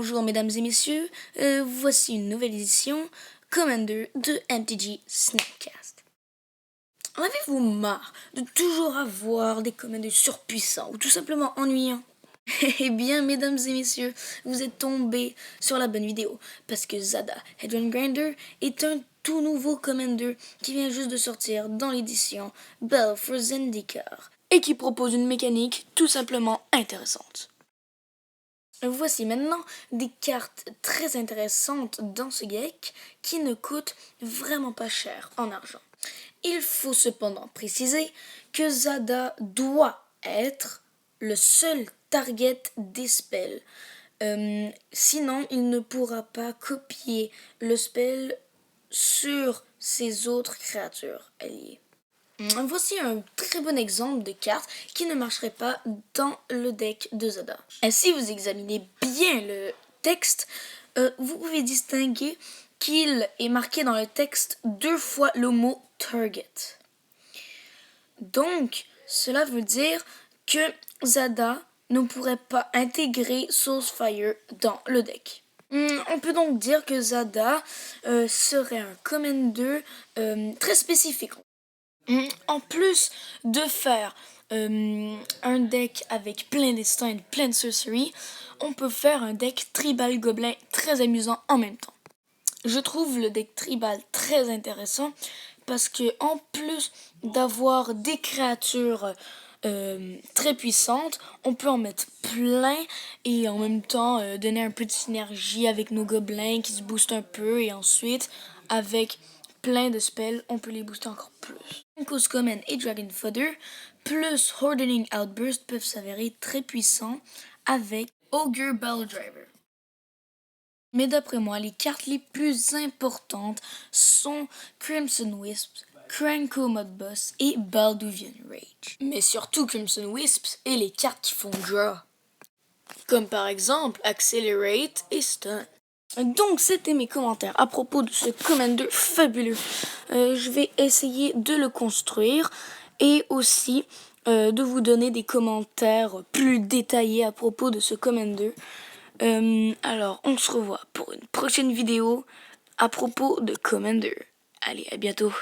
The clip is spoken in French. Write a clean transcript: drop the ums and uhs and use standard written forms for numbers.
Bonjour mesdames et messieurs, voici une nouvelle édition Commander de MTG Snapcast. En avez-vous marre de toujours avoir des commanders surpuissants ou tout simplement ennuyants? Eh bien mesdames et messieurs, vous êtes tombés sur la bonne vidéo parce que Zada Hedron Grinder est un tout nouveau commander qui vient juste de sortir dans l'édition Bell for Zendikar et qui propose une mécanique tout simplement intéressante. Voici maintenant des cartes très intéressantes dans ce deck qui ne coûtent vraiment pas cher en argent. Il faut cependant préciser que Zada doit être le seul target des spells. Sinon, il ne pourra pas copier le spell sur ses autres créatures alliées. Voici un très bon exemple de carte qui ne marcherait pas dans le deck de Zada. Et si vous examinez bien le texte, vous pouvez distinguer qu'il est marqué dans le texte 2 fois le mot target. Donc, cela veut dire que Zada ne pourrait pas intégrer Soulfire dans le deck. On peut donc dire que Zada serait un commander très spécifique. En plus de faire un deck avec plein d'instants et plein de sorcery, on peut faire un deck tribal gobelin très amusant en même temps. Je trouve le deck tribal très intéressant parce que en plus d'avoir des créatures très puissantes, on peut en mettre plein et en même temps donner un peu de synergie avec nos gobelins qui se boostent un peu et ensuite avec plein de spells, on peut les booster encore plus. Cause Common et Dragon Fodder plus Hardening Outburst peuvent s'avérer très puissants avec Ogre Battle Driver. Mais d'après moi, les cartes les plus importantes sont Crimson Wisps, Krenko Modboss et Balduvian Rage. Mais surtout Crimson Wisps et les cartes qui font draw. Comme par exemple Accelerate et Stun. Donc c'était mes commentaires à propos de ce commander fabuleux. Je vais essayer de le construire et aussi de vous donner des commentaires plus détaillés à propos de ce commander. Alors on se revoit pour une prochaine vidéo à propos de commander. Allez, à bientôt.